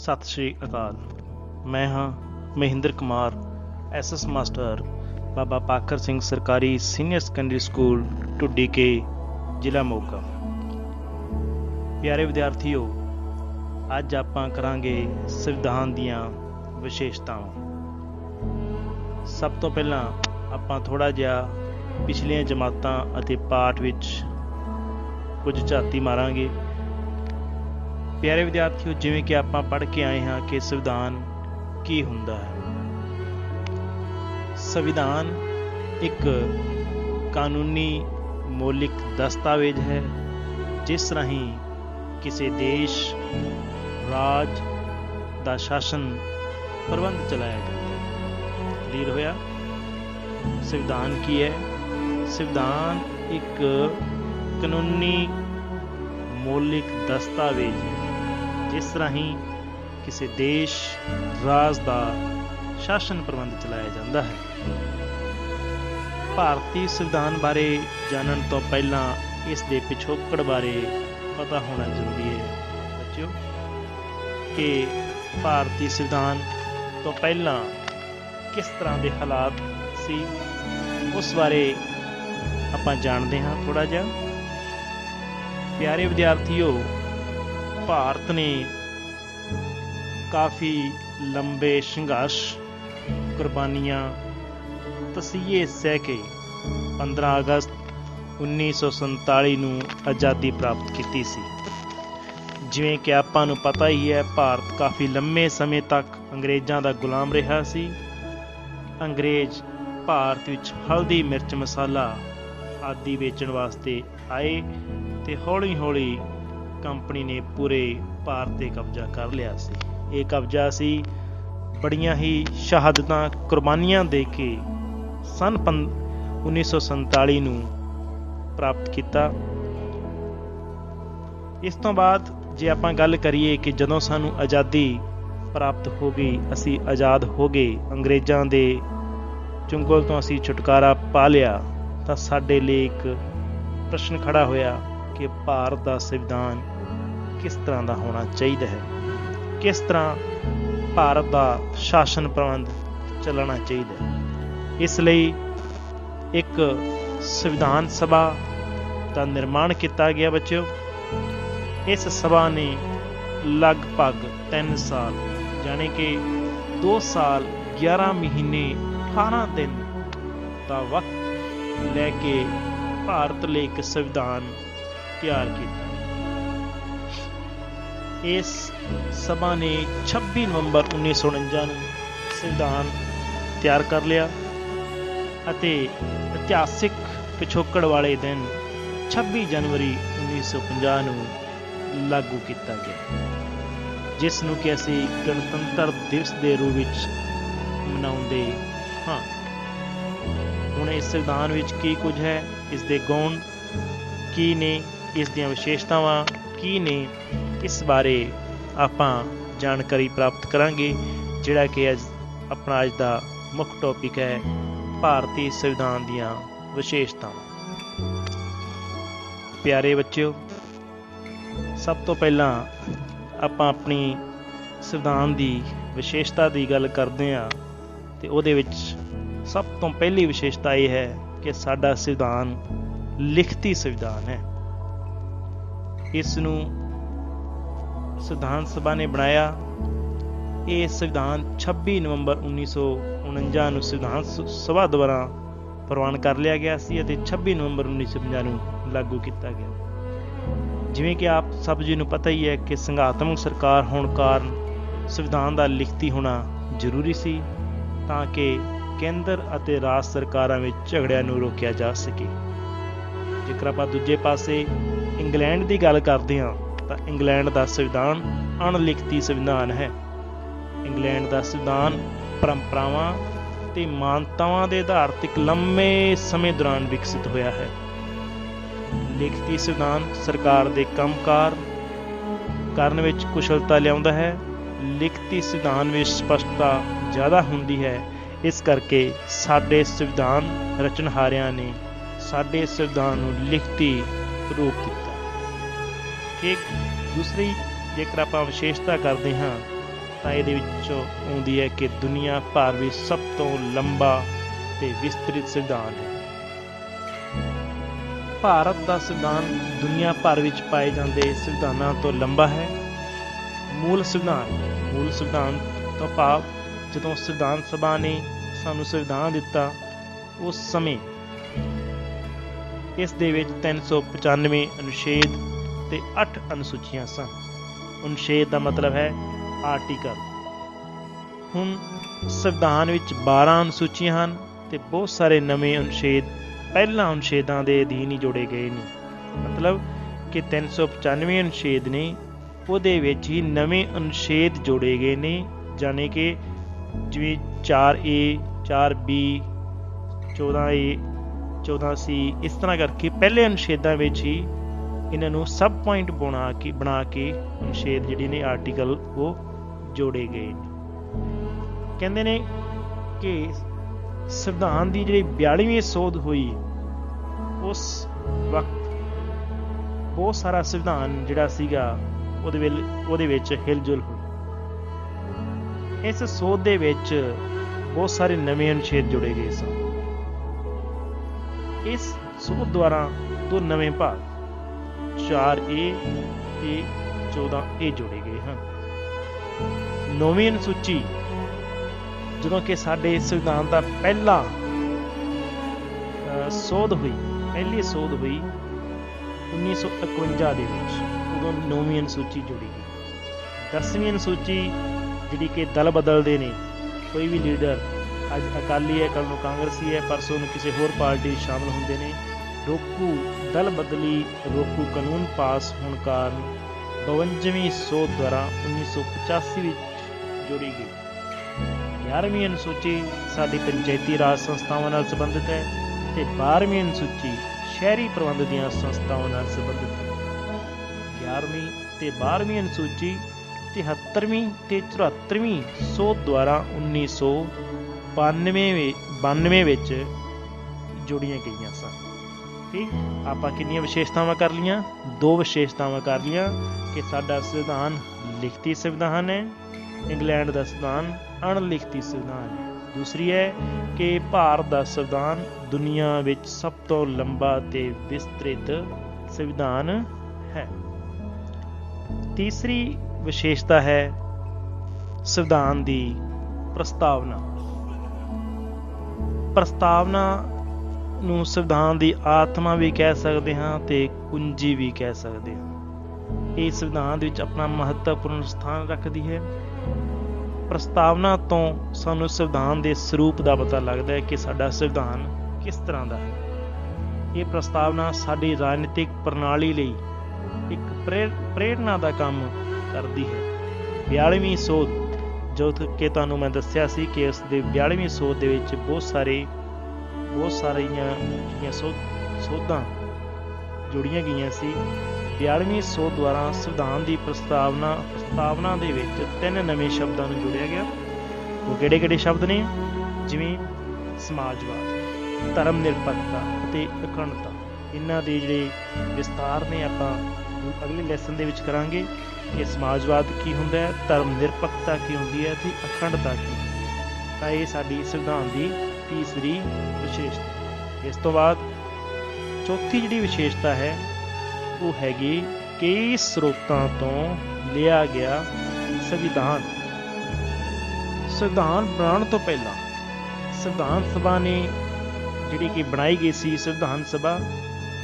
ਸਤਿ ਸ਼੍ਰੀ ਅਕਾਲ। ਮੈਂ ਹਾਂ ਮਹਿੰਦਰ ਕੁਮਾਰ, SS ਮਾਸਟਰ ਬਾਬਾ ਪਾਖਰ ਸਿੰਘ ਸਰਕਾਰੀ ਸੀਨੀਅਰ ਸੈਕੰਡਰੀ ਸਕੂਲ ਢੁੱਡੀ ਕੇ, ਜ਼ਿਲ੍ਹਾ ਮੋਗਾ। ਪਿਆਰੇ ਵਿਦਿਆਰਥੀਓ, ਅੱਜ ਆਪਾਂ ਕਰਾਂਗੇ ਸੰਵਿਧਾਨ ਦੀਆਂ ਵਿਸ਼ੇਸ਼ਤਾਵਾਂ। ਸਭ ਤੋਂ ਪਹਿਲਾਂ ਆਪਾਂ ਥੋੜ੍ਹਾ ਜਿਹਾ ਪਿਛਲੀਆਂ ਜਮਾਤਾਂ ਅਤੇ ਪਾਠ ਵਿੱਚ ਕੁਝ ਝਾਤੀ ਮਾਰਾਂਗੇ। ਪਿਆਰੇ ਵਿਦਿਆਰਥੀਓ, ਜਿਵੇਂ ਕਿ ਆਪਾਂ ਪੜ੍ਹ ਕੇ ਆਏ ਹਾਂ ਕਿ ਸੰਵਿਧਾਨ ਕੀ ਹੁੰਦਾ ਹੈ। ਸੰਵਿਧਾਨ ਇੱਕ ਕਾਨੂੰਨੀ ਮੌਲਿਕ ਦਸਤਾਵੇਜ਼ ਹੈ ਜਿਸ ਰਾਹੀਂ ਕਿਸੇ ਦੇਸ਼ ਰਾਜ ਦਾ ਸ਼ਾਸਨ ਪ੍ਰਬੰਧ ਚਲਾਇਆ ਜਾਂਦਾ ਹੈ। ਕਲੀਅਰ ਹੋਇਆ? ਸੰਵਿਧਾਨ ਕੀ ਹੈ? ਸੰਵਿਧਾਨ ਇੱਕ ਕਾਨੂੰਨੀ ਮੌਲਿਕ ਦਸਤਾਵੇਜ਼ ਹੈ ਜਿਸ ਰਾਹੀਂ ਕਿਸੇ ਦੇਸ਼ ਰਾਜ ਦਾ ਸ਼ਾਸਨ ਪ੍ਰਬੰਧ ਚਲਾਇਆ ਜਾਂਦਾ ਹੈ। ਭਾਰਤੀ ਸੰਵਿਧਾਨ ਬਾਰੇ ਜਾਣਨ ਤੋਂ ਪਹਿਲਾਂ ਇਸ ਦੇ ਪਿਛੋਕੜ ਬਾਰੇ ਪਤਾ ਹੋਣਾ ਜ਼ਰੂਰੀ ਹੈ ਬੱਚਿਓ, ਕਿ ਭਾਰਤੀ ਸੰਵਿਧਾਨ ਤੋਂ ਪਹਿਲਾਂ ਕਿਸ ਤਰ੍ਹਾਂ ਦੇ ਹਾਲਾਤ ਸੀ, ਉਸ ਬਾਰੇ ਆਪਾਂ ਜਾਣਦੇ ਹਾਂ ਥੋੜ੍ਹਾ ਜਿਹਾ। ਪਿਆਰੇ ਵਿਦਿਆਰਥੀਓ, ਭਾਰਤ ਨੇ ਕਾਫੀ ਲੰਬੇ ਸੰਘਰਸ਼, ਕੁਰਬਾਨੀਆਂ, ਤਸੀਹੇ ਸਹਿ ਕੇ 15 ਅਗਸਤ 1947 ਨੂੰ ਆਜ਼ਾਦੀ ਪ੍ਰਾਪਤ ਕੀਤੀ ਸੀ। ਜਿਵੇਂ ਕਿ ਆਪਾਂ ਨੂੰ ਪਤਾ ਹੀ ਹੈ, ਭਾਰਤ ਕਾਫੀ ਲੰਮੇ ਸਮੇਂ ਤੱਕ ਅੰਗਰੇਜ਼ਾਂ ਦਾ ਗੁਲਾਮ ਰਿਹਾ ਸੀ। ਅੰਗਰੇਜ਼ ਭਾਰਤ ਵਿੱਚ ਹਲਦੀ, ਮਿਰਚ, ਮਸਾਲਾ ਆਦਿ ਵੇਚਣ ਵਾਸਤੇ ਆਏ ਤੇ ਹੌਲੀ ਹੌਲੀ ਕੰਪਨੀ ਨੇ ਪੂਰੇ ਭਾਰਤ 'ਤੇ ਕਬਜ਼ਾ ਕਰ ਲਿਆ ਸੀ। ਇਹ ਕਬਜ਼ਾ ਸੀ ਬੜੀਆਂ ਹੀ ਸ਼ਹਾਦਤਾਂ, ਕੁਰਬਾਨੀਆਂ ਦੇ ਕੇ ਸੰਨ 1947 ਨੂੰ ਪ੍ਰਾਪਤ ਕੀਤਾ। ਇਸ ਤੋਂ ਬਾਅਦ ਜੇ ਆਪਾਂ ਗੱਲ ਕਰੀਏ ਕਿ ਜਦੋਂ ਸਾਨੂੰ ਆਜ਼ਾਦੀ ਪ੍ਰਾਪਤ ਹੋ ਗਈ, ਅਸੀਂ ਆਜ਼ਾਦ ਹੋ ਗਏ, ਅੰਗਰੇਜ਼ਾਂ ਦੇ ਚੁੰਗਲ ਤੋਂ ਅਸੀਂ ਛੁਟਕਾਰਾ ਪਾ ਲਿਆ, ਤਾਂ ਸਾਡੇ ਲਈ ਇੱਕ ਪ੍ਰਸ਼ਨ ਖੜਾ ਹੋਇਆ ਕਿ ਭਾਰਤ ਦਾ ਸੰਵਿਧਾਨ ਕਿਸ ਤਰ੍ਹਾਂ ਦਾ ਹੋਣਾ ਚਾਹੀਦਾ ਹੈ, ਕਿਸ ਤਰ੍ਹਾਂ ਭਾਰਤ ਦਾ ਸ਼ਾਸਨ ਪ੍ਰਬੰਧ ਚੱਲਣਾ ਚਾਹੀਦਾ ਹੈ। ਇਸ ਲਈ ਇੱਕ ਸੰਵਿਧਾਨ ਸਭਾ ਦਾ ਨਿਰਮਾਣ ਕੀਤਾ ਗਿਆ ਬੱਚਿਓ। ਇਸ ਸਭਾ ਨੇ ਲਗਭਗ 3 ਸਾਲ ਯਾਨੀ ਕਿ 2 ਸਾਲ 11 ਮਹੀਨੇ 18 ਦਿਨ ਦਾ ਵਕਤ ਲੈ ਕੇ ਭਾਰਤ ਲਈ ਇੱਕ ਸੰਵਿਧਾਨ ਤਿਆਰ ਕੀਤਾ। ਇਸ ਸਭਾ ਨੇ 26 ਨਵੰਬਰ 1949 ਨੂੰ ਸੰਵਿਧਾਨ ਤਿਆਰ ਕਰ ਲਿਆ ਅਤੇ ਇਤਿਹਾਸਿਕ ਪਿਛੋਕੜ ਵਾਲੇ ਦਿਨ 26 ਜਨਵਰੀ 1950 ਨੂੰ ਲਾਗੂ ਕੀਤਾ ਗਿਆ, ਜਿਸ ਨੂੰ ਕਿ ਅਸੀਂ ਗਣਤੰਤਰ ਦਿਵਸ ਦੇ ਰੂਪ ਵਿੱਚ ਮਨਾਉਂਦੇ ਹਾਂ। ਹੁਣ ਇਸ ਸੰਵਿਧਾਨ ਵਿੱਚ ਕੀ ਕੁਝ ਹੈ, ਇਸ ਦੇ ਗੁਣ ਕੀ ਨੇ, ਇਸ ਦੀਆਂ ਵਿਸ਼ੇਸ਼ਤਾਵਾਂ ਕੀ ਨੇ, ਇਸ ਬਾਰੇ ਆਪਾਂ ਜਾਣਕਾਰੀ ਪ੍ਰਾਪਤ ਕਰਾਂਗੇ, ਜਿਹੜਾ ਕਿ ਆਪਣਾ ਅੱਜ ਦਾ ਮੁੱਖ ਟੌਪਿਕ ਹੈ, ਭਾਰਤੀ ਸੰਵਿਧਾਨ ਦੀਆਂ ਵਿਸ਼ੇਸ਼ਤਾਵਾਂ। ਪਿਆਰੇ ਬੱਚਿਓ, ਸਭ ਤੋਂ ਪਹਿਲਾਂ ਆਪਾਂ ਆਪਣੀ ਸੰਵਿਧਾਨ ਦੀ ਵਿਸ਼ੇਸ਼ਤਾ ਦੀ ਗੱਲ ਕਰਦੇ ਹਾਂ ਤੇ ਉਹਦੇ ਵਿੱਚ ਸਭ ਤੋਂ ਪਹਿਲੀ ਵਿਸ਼ੇਸ਼ਤਾ ਇਹ ਹੈ ਕਿ ਸਾਡਾ ਸੰਵਿਧਾਨ ਲਿਖਤੀ ਸੰਵਿਧਾਨ ਹੈ। ਇਸ ਨੂੰ ਸੰਵਿਧਾਨ ਸਭਾ ਨੇ ਬਣਾਇਆ। ਇਹ ਸੰਵਿਧਾਨ 26 ਨਵੰਬਰ 1949 ਨੂੰ ਸੰਵਿਧਾਨ ਸਭਾ ਦੁਆਰਾ ਪ੍ਰਵਾਨ ਕਰ ਲਿਆ ਗਿਆ ਸੀ ਅਤੇ 26 ਨਵੰਬਰ 1950 ਨੂੰ ਲਾਗੂ ਕੀਤਾ ਗਿਆ। ਜਿਵੇਂ ਕਿ ਆਪ ਸਭ ਜੀ ਨੂੰ ਪਤਾ ਹੀ ਹੈ ਕਿ ਸੰਘਾਤਮਕ ਸਰਕਾਰ ਹੋਣ ਕਾਰਨ ਸੰਵਿਧਾਨ ਦਾ ਲਿਖਤੀ ਹੋਣਾ ਜ਼ਰੂਰੀ ਸੀ, ਤਾਂ ਕਿ ਕੇਂਦਰ ਅਤੇ ਰਾਜ ਸਰਕਾਰਾਂ ਵਿੱਚ ਝਗੜਿਆਂ ਨੂੰ ਰੋਕਿਆ ਜਾ ਸਕੇ। ਜੇਕਰ ਆਪਾਂ ਦੂਜੇ ਪਾਸੇ ਇੰਗਲੈਂਡ ਦੀ ਗੱਲ ਕਰਦੇ ਹਾਂ ਤਾਂ ਇੰਗਲੈਂਡ ਦਾ ਸੰਵਿਧਾਨ ਅਣਲਿਖਤੀ ਸੰਵਿਧਾਨ ਹੈ। ਇੰਗਲੈਂਡ ਦਾ ਸੰਵਿਧਾਨ ਪਰੰਪਰਾਵਾਂ ਤੇ ਮਾਨਤਾਵਾਂ ਦੇ ਆਧਾਰ 'ਤੇ ਇੱਕ ਲੰਮੇ ਸਮੇਂ ਦੌਰਾਨ ਵਿਕਸਿਤ ਹੋਇਆ ਹੈ। ਲਿਖਤੀ ਸੰਵਿਧਾਨ ਸਰਕਾਰ ਦੇ ਕੰਮਕਾਰ ਕਰਨ ਵਿੱਚ ਕੁਸ਼ਲਤਾ ਲਿਆਉਂਦਾ ਹੈ। ਲਿਖਤੀ ਸੰਵਿਧਾਨ ਵਿੱਚ ਸਪਸ਼ਟਤਾ ਜ਼ਿਆਦਾ ਹੁੰਦੀ ਹੈ। ਇਸ ਕਰਕੇ ਸਾਡੇ ਸੰਵਿਧਾਨ ਰਚਨਹਾਰਿਆਂ ਨੇ ਸਾਡੇ ਸੰਵਿਧਾਨ ਨੂੰ ਲਿਖਤੀ ਰੂਪ ਦਿੱਤਾ। ਠੀਕ। ਦੂਸਰੀ ਜੇਕਰ ਆਪਾਂ ਵਿਸ਼ੇਸ਼ਤਾ ਕਰਦੇ ਹਾਂ ਤਾਂ ਇਹਦੇ ਵਿੱਚੋਂ ਆਉਂਦੀ ਹੈ ਕਿ ਦੁਨੀਆ ਭਰ ਵਿੱਚ ਸਭ ਤੋਂ ਲੰਬਾ ਤੇ ਵਿਸਤ੍ਰਿਤ ਸੰਵਿਧਾਨ ਹੈ। ਭਾਰਤ ਦਾ ਸੰਵਿਧਾਨ ਦੁਨੀਆ ਭਰ ਵਿੱਚ ਪਾਏ ਜਾਂਦੇ ਸੰਵਿਧਾਨਾਂ ਤੋਂ ਲੰਬਾ ਹੈ। ਮੂਲ ਸੰਵਿਧਾਨ ਤੋਂ ਭਾਵ ਜਦੋਂ ਸੰਵਿਧਾਨ ਸਭਾ ਨੇ ਸਾਨੂੰ ਸੰਵਿਧਾਨ ਦਿੱਤਾ ਉਸ ਸਮੇਂ ਇਸ ਦੇ ਵਿੱਚ 395 ਅਨੁਛੇਦ ਤੇ 8 ਅਨੁਸੂਚੀਆਂ ਸਨ। ਅਨੁਛੇਦ ਦਾ ਮਤਲਬ ਹੈ ਆਰਟੀਕਲ। ਹੁਣ ਸੰਵਿਧਾਨ ਵਿੱਚ 12 ਅਨੁਸੂਚੀਆਂ ਹਨ ਤੇ ਬਹੁਤ ਸਾਰੇ ਨਵੇਂ ਅਨੁਛੇਦ ਪਹਿਲਾਂ ਅਨੁਛੇਦਾਂ ਦੇ ਅਧੀਨ ਹੀ ਜੋੜੇ ਗਏ ਨੇ। ਮਤਲਬ ਕਿ 395 ਅਨੁਛੇਦ ਨੇ ਉਹਦੇ ਵਿੱਚ ਹੀ ਨਵੇਂ ਅਨੁਛੇਦ ਜੋੜੇ ਗਏ ਨੇ, ਜਾਣੀ ਕਿ ਜਿਵੇਂ 4A 4B 14A 14C ਇਸ ਤਰ੍ਹਾਂ ਕਰਕੇ ਪਹਿਲੇ ਅਨੁਛੇਦਾਂ ਵਿੱਚ ਹੀ ਇਹਨਾਂ ਨੂੰ ਸਬ ਪੁਆਇੰਟ ਬਣਾ ਕੇ ਅਨੁਛੇਦ ਜਿਹੜੇ ਨੇ ਆਰਟੀਕਲ ਉਹ ਜੋੜੇ ਗਏ ਨੇ। ਕਹਿੰਦੇ ਨੇ ਕਿ ਸੰਵਿਧਾਨ ਦੀ ਜਿਹੜੀ 42ਵੀਂ ਸੋਧ ਹੋਈ ਉਸ ਵਕਤ ਬਹੁਤ ਸਾਰਾ ਸੰਵਿਧਾਨ ਜਿਹੜਾ ਸੀਗਾ ਉਹਦੇ ਵਿੱਚ ਹਿਲਜੁਲ ਹੋਈ। ਇਸ ਸੋਧ ਦੇ ਵਿੱਚ ਬਹੁਤ ਸਾਰੇ ਨਵੇਂ ਅਨੁਛੇਦ ਜੋੜੇ ਗਏ ਸਨ। ਇਸ ਸੋਧ ਦੁਆਰਾ 2 ਨਵੇਂ ਭਾਗ 4A ਤੇ 14A ਜੋੜੇ ਗਏ ਹਨ। 9ਵੀਂ ਅਨੁਸੂਚੀ ਜਦੋਂ ਕਿ ਸਾਡੇ ਸੰਵਿਧਾਨ ਦਾ ਪਹਿਲੀ ਸੋਧ ਹੋਈ 1951 ਦੇ ਵਿੱਚ, ਉਦੋਂ 9ਵੀਂ ਅਨੁਸੂਚੀ ਜੋੜੀ ਗਈ। 10ਵੀਂ ਅਨੁਸੂਚੀ ਜਿਹੜੀ ਕਿ ਦਲ ਬਦਲਦੇ ਨੇ, ਕੋਈ ਵੀ ਲੀਡਰ ਅੱਜ ਅਕਾਲੀ ਹੈ, ਕੱਲ੍ਹ ਨੂੰ ਕਾਂਗਰਸੀ ਹੈ, ਪਰਸੋਂ ਨੂੰ ਕਿਸੇ ਹੋਰ ਪਾਰਟੀ ਸ਼ਾਮਲ ਹੁੰਦੇ ਨੇ। ਦਲ ਬਦਲੀ ਰੋਕੂ ਕਾਨੂੰਨ ਪਾਸ ਹੋਣ ਕਾਰਨ 52ਵੀਂ ਸੋਧ ਦੁਆਰਾ 1985 ਵਿੱਚ ਜੋੜੀ ਗਈ। 11ਵੀਂ ਅਨੁਸੂਚੀ ਸਾਡੀ ਪੰਚਾਇਤੀ ਰਾਜ ਸੰਸਥਾਵਾਂ ਨਾਲ ਸੰਬੰਧਿਤ ਹੈ ਤੇ 12ਵੀਂ ਅਨੁਸੂਚੀ ਸ਼ਹਿਰੀ ਪ੍ਰਬੰਧ ਦੀਆਂ ਸੰਸਥਾਵਾਂ ਨਾਲ ਸੰਬੰਧਿਤ ਹੈ। 11ਵੀਂ ਤੇ 12ਵੀਂ ਅਨੁਸੂਚੀ 73ਵੀਂ ਤੇ 74ਵੀਂ ਸੋਧ ਦੁਆਰਾ 1992 ਵਿੱਚ ਜੋੜੀਆਂ ਗਈਆਂ ਸਨ। ਠੀਕ, ਆਪਾਂ ਕਿੰਨੀਆਂ ਵਿਸ਼ੇਸ਼ਤਾਵਾਂ ਕਰ ਲਈਆਂ? 2 ਵਿਸ਼ੇਸ਼ਤਾਵਾਂ ਕਰ ਲਈਆਂ ਕਿ ਸਾਡਾ ਸੰਵਿਧਾਨ ਲਿਖਤੀ ਸੰਵਿਧਾਨ ਹੈ, ਇੰਗਲੈਂਡ ਦਾ ਸੰਵਿਧਾਨ ਅਣਲਿਖਤੀ ਸੰਵਿਧਾਨ ਹੈ। ਦੂਸਰੀ ਹੈ ਕਿ ਭਾਰਤ ਦਾ ਸੰਵਿਧਾਨ ਦੁਨੀਆ ਵਿੱਚ ਸਭ ਤੋਂ ਲੰਬਾ ਤੇ ਵਿਸਤ੍ਰਿਤ ਸੰਵਿਧਾਨ ਹੈ। ਤੀਸਰੀ ਵਿਸ਼ੇਸ਼ਤਾ ਹੈ ਸੰਵਿਧਾਨ ਦੀ ਪ੍ਰਸਤਾਵਨਾ ਨੂੰ ਸੰਵਿਧਾਨ ਦੀ ਆਤਮਾ ਵੀ ਕਹਿ ਸਕਦੇ ਹਾਂ ਤੇ ਕੁੰਜੀ ਵੀ ਕਹਿ ਸਕਦੇ ਹਾਂ। ਇਹ ਸੰਵਿਧਾਨ ਦੇ ਵਿੱਚ ਆਪਣਾ ਮਹੱਤਵਪੂਰਨ ਸਥਾਨ ਰੱਖਦੀ ਹੈ। ਪ੍ਰਸਤਾਵਨਾ ਤੋਂ ਸਾਨੂੰ ਸੰਵਿਧਾਨ ਦੇ ਸਰੂਪ ਦਾ ਪਤਾ ਲੱਗਦਾ ਹੈ ਕਿ ਸਾਡਾ ਸੰਵਿਧਾਨ ਕਿਸ ਤਰ੍ਹਾਂ ਦਾ ਹੈ। ਇਹ ਪ੍ਰਸਤਾਵਨਾ ਸਾਡੀ ਰਾਜਨੀਤਿਕ ਪ੍ਰਣਾਲੀ ਲਈ ਇੱਕ ਪ੍ਰੇਰਨਾ ਦਾ ਕੰਮ ਕਰਦੀ ਹੈ। 42ਵੀਂ ਸੋਧ ਜੋ ਕਿ ਤੁਹਾਨੂੰ ਮੈਂ ਦੱਸਿਆ ਸੀ ਕਿ ਉਸ ਦੇ 42ਵੀਂ ਸੋਧ ਦੇ ਵਿੱਚ ਬਹੁਤ ਸਾਰੀਆਂ ਸੋਧਾਂ ਜੋੜੀਆਂ ਗਈਆਂ ਸੀ। 42ਵੀਂ ਸੋਧ ਦੁਆਰਾ ਸੰਵਿਧਾਨ ਦੀ ਪ੍ਰਸਤਾਵਨਾ ਦੇ ਵਿੱਚ 3 ਨਵੇਂ ਸ਼ਬਦਾਂ ਨੂੰ ਜੋੜਿਆ ਗਿਆ। ਉਹ ਕਿਹੜੇ ਸ਼ਬਦ ਨੇ? ਜਿਵੇਂ ਸਮਾਜਵਾਦ, ਧਰਮ ਨਿਰਪੱਖਤਾ ਅਤੇ ਅਖੰਡਤਾ। ਇਹਨਾਂ ਦੇ ਜਿਹੜੇ ਵਿਸਤਾਰ ਨੇ ਆਪਾਂ ਅਗਲੇ ਲੈਸਨ ਦੇ ਵਿੱਚ ਕਰਾਂਗੇ ਕਿ ਸਮਾਜਵਾਦ ਕੀ ਹੁੰਦਾ ਹੈ, ਧਰਮ ਨਿਰਪੱਖਤਾ ਕੀ ਹੁੰਦੀ ਹੈ ਤੇ ਅਖੰਡਤਾ ਕੀ ਹੁੰਦੀ ਹੈ। ਤਾਂ ਇਹ ਸਾਡੀ ਸੰਵਿਧਾਨ ਦੀ ਤੀਸਰੀ ਵਿਸ਼ੇਸ਼ਤਾ। ਇਸ ਤੋਂ ਬਾਅਦ ਚੌਥੀ ਜਿਹੜੀ ਵਿਸ਼ੇਸ਼ਤਾ ਹੈ ਉਹ ਹੈਗੀ ਕਈ ਸਰੋਤਾਂ ਤੋਂ ਲਿਆ ਗਿਆ ਸੰਵਿਧਾਨ। ਸੰਵਿਧਾਨ ਬਣਾਉਣ ਤੋਂ ਪਹਿਲਾਂ ਸੰਵਿਧਾਨ ਸਭਾ ਨੇ ਜਿਹੜੀ ਕਿ ਬਣਾਈ ਗਈ ਸੀ, ਸੰਵਿਧਾਨ ਸਭਾ,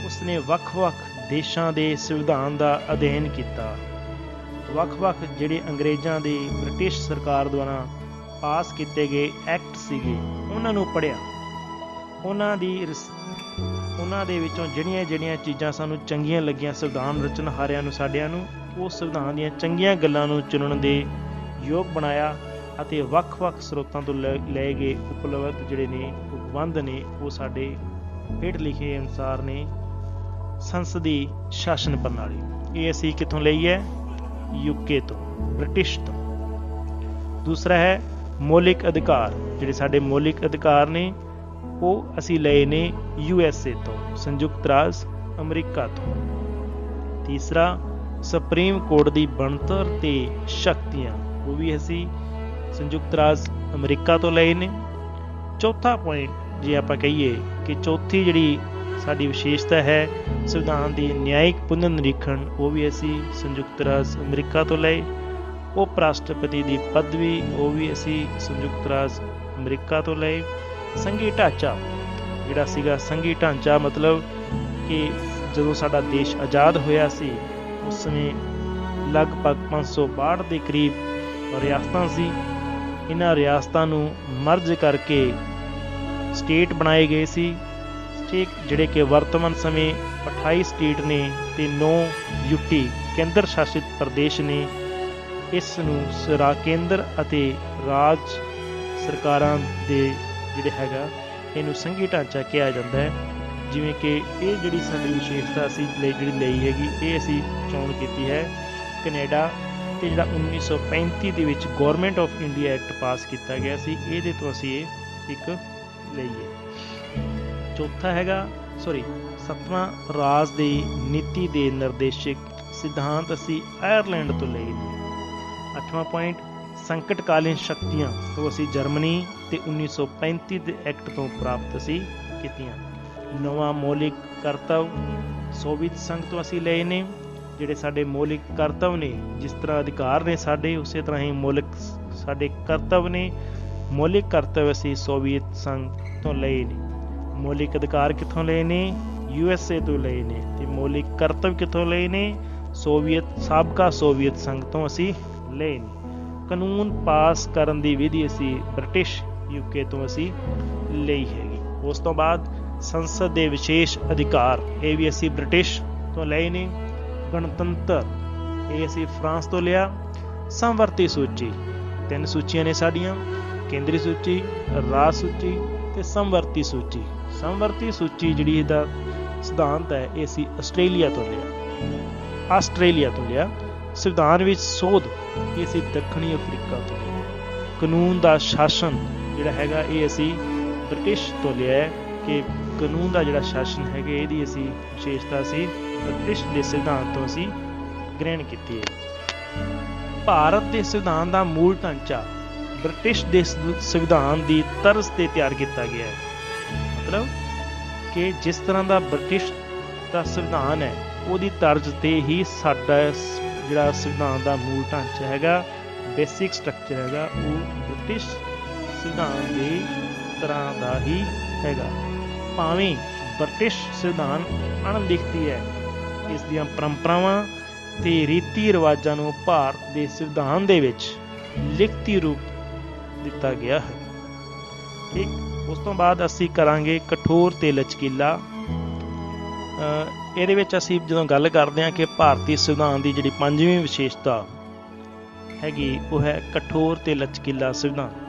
ਉਸਨੇ ਵੱਖ-ਵੱਖ ਦੇਸ਼ਾਂ ਦੇ ਸੰਵਿਧਾਨ ਦਾ ਅਧਿਐਨ ਕੀਤਾ। ਵੱਖ-ਵੱਖ ਜਿਹੜੇ ਅੰਗਰੇਜ਼ਾਂ ਦੇ ਬ੍ਰਿਟਿਸ਼ ਸਰਕਾਰ ਦੁਆਰਾ ਪਾਸ ਕੀਤੇ ਗਏ ਐਕਟ ਸੀਗੇ ਉਹਨਾਂ ਨੂੰ ਪੜ੍ਹਿਆ। ਉਹਨਾਂ ਦੇ ਵਿੱਚੋਂ ਜਿਹੜੀਆਂ ਚੀਜ਼ਾਂ ਸਾਨੂੰ ਚੰਗੀਆਂ ਲੱਗੀਆਂ ਸੰਵਿਧਾਨ ਰਚਨਹਾਰਿਆਂ ਨੂੰ, ਸਾਡਿਆਂ ਨੂੰ, ਉਹ ਸੰਵਿਧਾਨ ਦੀਆਂ ਚੰਗੀਆਂ ਗੱਲਾਂ ਨੂੰ ਚੁਣਨ ਦੇ ਯੋਗ ਬਣਾਇਆ ਅਤੇ ਵੱਖ-ਵੱਖ ਸਰੋਤਾਂ ਤੋਂ ਲਏ ਗਏ ਉਪਲਬਧ ਜਿਹੜੇ ਨੇ ਉਪਬੰਧ ਨੇ ਉਹ ਸਾਡੇ ਹੇਠ ਲਿਖੇ ਅਨੁਸਾਰ ਨੇ। ਸੰਸਦੀ ਸ਼ਾਸਨ ਪ੍ਰਣਾਲੀ, ਇਹ ਅਸੀਂ ਕਿੱਥੋਂ ਲਈ ਹੈ? UK ਤੋਂ, ਬ੍ਰਿਟਿਸ਼ ਤੋਂ। ਦੂਸਰਾ ਹੈ ਮੌਲਿਕ ਅਧਿਕਾਰ। ਜਿਹੜੇ ਸਾਡੇ ਮੌਲਿਕ ਅਧਿਕਾਰ ਨੇ ਉਹ ਅਸੀਂ ਲਏ ਨੇ USA ਤੋਂ, ਸੰਯੁਕਤ ਰਾਜ ਅਮਰੀਕਾ ਤੋਂ। ਤੀਸਰਾ ਸੁਪਰੀਮ ਕੋਰਟ ਦੀ ਬਣਤਰ ਤੇ ਸ਼ਕਤੀਆਂ, ਉਹ ਵੀ ਅਸੀਂ ਸੰਯੁਕਤ ਰਾਜ ਅਮਰੀਕਾ ਤੋਂ ਲਏ ਨੇ। ਚੌਥਾ ਪੁਆਇੰਟ ਜੇ ਆਪਾਂ ਕਹੀਏ ਕਿ ਚੌਥੀ ਜਿਹੜੀ ਸਾਡੀ ਵਿਸ਼ੇਸ਼ਤਾ ਹੈ ਸੰਵਿਧਾਨ ਦੀ ਨਿਆਇਕ ਪੁਨਰ ਨਿਰੀਖਣ, ਉਹ ਵੀ ਅਸੀਂ ਸੰਯੁਕਤ ਰਾਜ ਅਮਰੀਕਾ ਤੋਂ ਲਏ। ਉਪ ਰਾਸ਼ਟਰਪਤੀ ਦੀ ਪਦਵੀ, ਉਹ ਵੀ ਅਸੀਂ ਸੰਯੁਕਤ ਰਾਜ ਅਮਰੀਕਾ ਤੋਂ ਲਏ। ਸੰਘੀ ਢਾਂਚਾ ਜਿਹੜਾ ਸੀਗਾ, ਸੰਘੀ ਢਾਂਚਾ ਮਤਲਬ ਕਿ ਜਦੋਂ ਸਾਡਾ ਦੇਸ਼ ਆਜ਼ਾਦ ਹੋਇਆ ਸੀ ਉਸ ਸਮੇਂ ਲਗਭਗ 562 ਦੇ ਕਰੀਬ ਰਿਆਸਤਾਂ ਸੀ। ਇਹਨਾਂ ਰਿਆਸਤਾਂ ਨੂੰ ਮਰਜ ਕਰਕੇ ਸਟੇਟ ਬਣਾਏ ਗਏ ਸੀ। ਸਟੇਟ ਜਿਹੜੇ ਕਿ ਵਰਤਮਾਨ ਸਮੇਂ 28 ਸਟੇਟ ਨੇ ਤੇ 9 ਯੂਟੀ ਕੇਂਦਰ ਸ਼ਾਸਿਤ ਪ੍ਰਦੇਸ਼ ਨੇ। ਇਸ ਨੂੰ ਕੇਂਦਰ ਅਤੇ ਰਾਜ ਸਰਕਾਰਾਂ ਦੇ ਜਿਹੜੇ ਹੈਗਾ ਇਹਨੂੰ ਸੰਘੀ ਢਾਂਚਾ ਕਿਹਾ ਜਾਂਦਾ ਹੈ। ਜਿਵੇਂ ਕਿ ਇਹ ਜਿਹੜੀ ਸਾਡੀ ਵਿਸ਼ੇਸ਼ਤਾ ਅਸੀਂ ਜਿਹੜੀ ਲਈ ਹੈਗੀ, ਇਹ ਅਸੀਂ ਚੋਣ ਕੀਤੀ ਹੈ ਕੈਨੇਡਾ ਤੇ ਜਿਹੜਾ 1935 ਦੇ ਵਿੱਚ government of India act pass ਕੀਤਾ ਗਿਆ ਸੀ, ਇਹਦੇ ਤੋਂ ਅਸੀਂ ਇਹ ਇੱਕ ਲਈਏ। ਚੌਥਾ ਹੈਗਾ ਸੱਤਵਾਂ ਰਾਜ ਦੀ ਨੀਤੀ ਦੇ ਨਿਰਦੇਸ਼ਕ ਸਿਧਾਂਤ ਅਸੀਂ ਆਇਰਲੈਂਡ ਤੋਂ ਲਏ ਨੇ। 8ਵਾਂ ਪੁਆਇੰਟ ਸੰਕਟਕਾਲੀਨ ਸ਼ਕਤੀਆਂ, ਉਹ ਅਸੀਂ ਜਰਮਨੀ ਤੇ 1935 ਦੇ ਐਕਟ ਤੋਂ ਪ੍ਰਾਪਤ ਅਸੀਂ ਕੀਤੀਆਂ। 9ਵਾਂ ਮੌਲਿਕ ਕਰਤੱਵ ਸੋਵੀਅਤ ਸੰਘ ਤੋਂ ਅਸੀਂ ਲਏ ਨੇ। ਜਿਹੜੇ ਸਾਡੇ ਮੌਲਿਕ ਕਰਤੱਵ ਨੇ, ਜਿਸ ਤਰ੍ਹਾਂ ਅਧਿਕਾਰ ਨੇ ਸਾਡੇ, ਉਸੇ ਤਰ੍ਹਾਂ ਹੀ ਮੌਲਿਕ ਸਾਡੇ ਕਰਤੱਵ ਨੇ। ਮੌਲਿਕ ਕਰਤੱਵ ਅਸੀਂ ਸੋਵੀਅਤ ਸੰਘ ਤੋਂ ਲਏ ਨੇ। ਮੌਲਿਕ ਅਧਿਕਾਰ ਕਿੱਥੋਂ ਲਏ ਨੇ? USA ਤੋਂ ਲਏ ਨੇ। ਤੇ ਮੌਲਿਕ ਕਰਤੱਵ ਕਿੱਥੋਂ ਲਏ ਨੇ? ਸਾਬਕਾ ਸੋਵੀਅਤ ਸੰਘ ਤੋਂ ਅਸੀਂ ਲਏ ਨੇ। ਕਾਨੂੰਨ ਪਾਸ ਕਰਨ ਦੀ ਵਿਧੀ ਅਸੀਂ ਬ੍ਰਿਟਿਸ਼ UK ਤੋਂ ਅਸੀਂ ਲਈ ਹੈਗੀ। ਉਸ ਤੋਂ ਬਾਅਦ ਸੰਸਦ ਦੇ ਵਿਸ਼ੇਸ਼ ਅਧਿਕਾਰ, ਇਹ ਵੀ ਅਸੀਂ ਬ੍ਰਿਟਿਸ਼ ਤੋਂ ਲਏ ਨੇ। ਗਣਤੰਤਰ, ਇਹ ਅਸੀਂ ਫਰਾਂਸ ਤੋਂ ਲਿਆ। ਸਮਵਰਤੀ ਸੂਚੀ, 3 ਸੂਚੀਆਂ ਨੇ ਸਾਡੀਆਂ, ਕੇਂਦਰੀ ਸੂਚੀ, ਰਾਜ ਸੂਚੀ ਤੇ ਸਮਵਰਤੀ ਸੂਚੀ। ਸਮਵਰਤੀ ਸੂਚੀ ਜਿਹੜੀ ਇਹਦਾ ਸਿਧਾਂਤ ਹੈ, ਇਹ ਅਸੀਂ ਆਸਟ੍ਰੇਲੀਆ ਤੋਂ ਲਿਆ। ਸੰਵਿਧਾਨ ਵਿੱਚ ਸੋਧ, ਇਹ ਅਸੀਂ ਦੱਖਣੀ ਅਫਰੀਕਾ ਤੋਂ ਲਿਆ। ਕਾਨੂੰਨ ਦਾ ਸ਼ਾਸਨ ਜਿਹੜਾ ਹੈਗਾ, ਇਹ ਅਸੀਂ ਬ੍ਰਿਟਿਸ਼ ਤੋਂ ਲਿਆ ਹੈ ਕਿ ਕਾਨੂੰਨ ਦਾ ਜਿਹੜਾ ਸ਼ਾਸਨ ਹੈਗਾ, ਇਹਦੀ ਅਸੀਂ ਵਿਸ਼ੇਸ਼ਤਾ ਅਸੀਂ ਬ੍ਰਿਟਿਸ਼ ਦੇ ਸਿਧਾਂਤ ਤੋਂ ਅਸੀਂ ਗ੍ਰਹਿਣ ਕੀਤੀ ਹੈ। ਭਾਰਤ ਦੇ ਸੰਵਿਧਾਨ ਦਾ ਮੂਲ ਢਾਂਚਾ ਬ੍ਰਿਟਿਸ਼ ਦੇ ਸੰਵਿਧਾਨ ਦੀ ਤਰਜ਼ ਤੇ ਤਿਆਰ ਕੀਤਾ ਗਿਆ ਹੈ। ਮਤਲਬ ਕਿ ਜਿਸ ਤਰ੍ਹਾਂ ਦਾ ਬ੍ਰਿਟਿਸ਼ ਦਾ ਸੰਵਿਧਾਨ ਹੈ, ਉਹਦੀ ਤਰਜ਼ ਤੇ ਹੀ ਸਾਡਾ ਜਿਹੜਾ ਸੰਵਿਧਾਨ ਦਾ ਮੂਲ ਢਾਂਚਾ ਹੈਗਾ, ਬੇਸਿਕ ਸਟਰਕਚਰ ਹੈਗਾ, ਉਹ ਬ੍ਰਿਟਿਸ਼ ਸੰਵਿਧਾਨ ਦੀ ਤਰ੍ਹਾਂ ਦਾ ਹੀ ਹੈਗਾ। ਭਾਵੇਂ ਬ੍ਰਿਟਿਸ਼ ਸੰਵਿਧਾਨ ਅਣਲਿਖਤੀ ਹੈ, ਇਸ ਦੀਆਂ ਪਰੰਪਰਾਵਾਂ ਤੇ ਰੀਤੀ ਰਿਵਾਜਾਂ ਨੂੰ ਭਾਰਤ ਦੇ ਸੰਵਿਧਾਨ ਦੇ ਵਿੱਚ ਲਿਖਤੀ ਰੂਪ ਦਿੱਤਾ ਗਿਆ ਹੈ। ਠੀਕ, ਉਸ ਤੋਂ ਬਾਅਦ ਅਸੀਂ ਕਰਾਂਗੇ ਕਠੋਰ ਤੇ ਲਚਕੀਲਾ। ਇਹਦੇ ਵਿੱਚ ਅਸੀਂ ਜਦੋਂ ਗੱਲ ਕਰਦੇ ਹਾਂ ਕਿ ਭਾਰਤੀ ਸੰਵਿਧਾਨ ਦੀ ਜਿਹੜੀ 5ਵੀਂ ਵਿਸ਼ੇਸ਼ਤਾ ਹੈਗੀ, ਉਹ ਹੈ ਕਠੋਰ ਤੇ ਲਚਕੀਲਾ ਸੰਵਿਧਾਨ।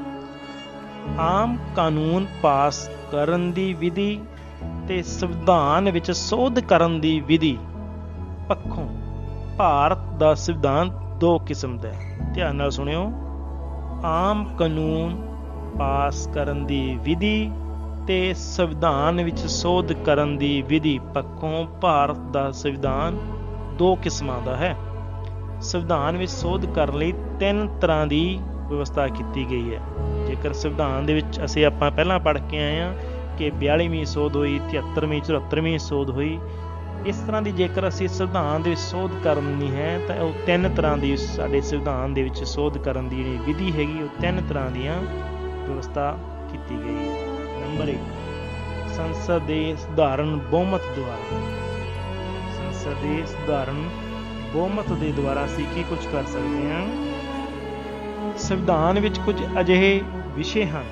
ਆਮ ਕਾਨੂੰਨ ਪਾਸ ਕਰਨ ਦੀ ਵਿਧੀ ਤੇ ਸੰਵਿਧਾਨ ਵਿੱਚ ਸੋਧ ਕਰਨ ਦੀ ਵਿਧੀ ਪੱਖੋਂ ਭਾਰਤ ਦਾ ਸੰਵਿਧਾਨ 2 ਕਿਸਮ ਦਾ ਹੈ। ਧਿਆਨ ਨਾਲ ਸੁਣਿਓ। ਆਮ ਕਾਨੂੰਨ ਪਾਸ ਕਰਨ ਦੀ ਵਿਧੀ ਤੇ ਸੰਵਿਧਾਨ ਵਿੱਚ ਸੋਧ ਕਰਨ ਦੀ ਵਿਧੀ ਪੱਖੋਂ ਭਾਰਤ ਦਾ ਸੰਵਿਧਾਨ 2 ਕਿਸਮਾਂ ਦਾ ਹੈ। ਸੰਵਿਧਾਨ ਵਿੱਚ ਸੋਧ ਕਰਨ ਲਈ 3 ਤਰ੍ਹਾਂ ਦੀ ਵਿਵਸਥਾ ਕੀਤੀ ਗਈ ਹੈ। ਜੇਕਰ ਸੰਵਿਧਾਨ ਦੇ ਵਿੱਚ ਆਪਾਂ ਪਹਿਲਾਂ ਪੜ੍ਹ ਕੇ ਆਏ ਹਾਂ ਕਿ 42ਵੀਂ ਸੋਧ ਹੋਈ, 73ਵੀਂ 74ਵੀਂ ਸੋਧ ਹੋਈ। ਇਸ ਤਰ੍ਹਾਂ ਦੀ ਜੇਕਰ ਅਸੀਂ ਸੰਵਿਧਾਨ ਦੇ ਵਿੱਚ ਸੋਧ ਕਰਨੀ ਹੈ ਤਾਂ ਉਹ 3 ਤਰ੍ਹਾਂ ਦੀ ਸਾਡੇ ਸੰਵਿਧਾਨ ਦੇ ਵਿੱਚ ਸੋਧ ਕਰਨ ਦੀ ਜਿਹੜੀ ਵਿਧੀ ਹੈਗੀ, ਉਹ 3 ਤਰ੍ਹਾਂ ਦੀਆਂ ਵਿਵਸਥਾ ਕੀਤੀ ਗਈ ਹੈ। ਨੰਬਰ 1, ਸੰਸਦ ਦੇ ਸਧਾਰਨ ਬਹੁਮਤ ਦੁਆਰਾ। ਸੰਸਦ ਦੇ ਸਧਾਰਨ ਬਹੁਮਤ ਦੇ ਦੁਆਰਾ ਅਸੀਂ ਕੀ ਕੁਝ ਕਰ ਸਕਦੇ ਹਾਂ? ਸੰਵਿਧਾਨ ਵਿੱਚ ਕੁਝ ਅਜਿਹੇ ਵਿਸ਼ੇ ਹਨ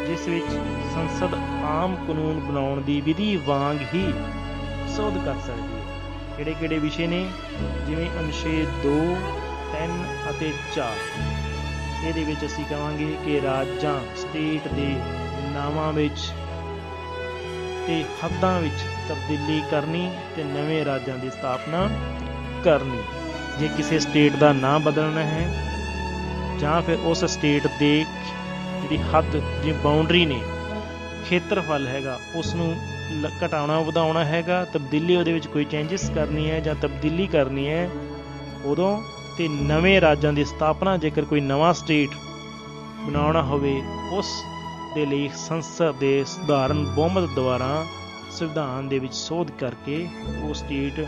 ਜਿਸ ਵਿੱਚ ਸੰਸਦ ਆਮ ਕਾਨੂੰਨ ਬਣਾਉਣ ਦੀ ਵਿਧੀ ਵਾਂਗ ਹੀ ਸੋਧ ਕਰ ਸਕਦੀ ਹੈ। ਕਿਹੜੇ ਕਿਹੜੇ ਵਿਸ਼ੇ ਨੇ? ਜਿਵੇਂ ਅਨੁਛੇਦ 2, 3 ਅਤੇ 4। ਇਹਦੇ ਵਿੱਚ ਅਸੀਂ ਕਹਾਂਗੇ ਕਿ ਰਾਜਾਂ, ਸਟੇਟ ਦੇ ਨਾਵਾਂ ਵਿੱਚ ਤੇ ਹੱਦਾਂ ਵਿੱਚ ਤਬਦੀਲੀ ਕਰਨੀ ਤੇ ਨਵੇਂ ਰਾਜਾਂ ਦੀ ਸਥਾਪਨਾ ਕਰਨੀ। ਜੇ ਕਿਸੇ ਸਟੇਟ ਦਾ ਨਾਂ ਬਦਲਣਾ ਹੈ ਜਾਂ ਫਿਰ ਉਸ ਸਟੇਟ ਦੇ ਜਿਹੜੀ ਹੱਦ, ਜਿਹੜੀ ਬਾਉਂਡਰੀ ਨੇ, ਖੇਤਰਫਲ ਹੈਗਾ, ਉਸ ਨੂੰ ਘਟਾਉਣਾ ਵਧਾਉਣਾ ਹੈਗਾ, ਤਬਦੀਲੀ ਉਹਦੇ ਵਿੱਚ ਕੋਈ ਚੇਂਜਿਸ ਕਰਨੀ ਹੈ ਜਾਂ ਤਬਦੀਲੀ ਕਰਨੀ ਹੈ, ਉਦੋਂ ਅਤੇ ਨਵੇਂ ਰਾਜਾਂ ਦੀ ਸਥਾਪਨਾ, ਜੇਕਰ ਕੋਈ ਨਵਾਂ ਸਟੇਟ ਬਣਾਉਣਾ ਹੋਵੇ, ਉਸ ਦੇ ਲਈ ਸੰਸਦ ਦੇ ਸਧਾਰਨ ਬਹੁਮਤ ਦੁਆਰਾ ਸੰਵਿਧਾਨ ਦੇ ਵਿੱਚ ਸੋਧ ਕਰਕੇ ਉਹ ਸਟੇਟ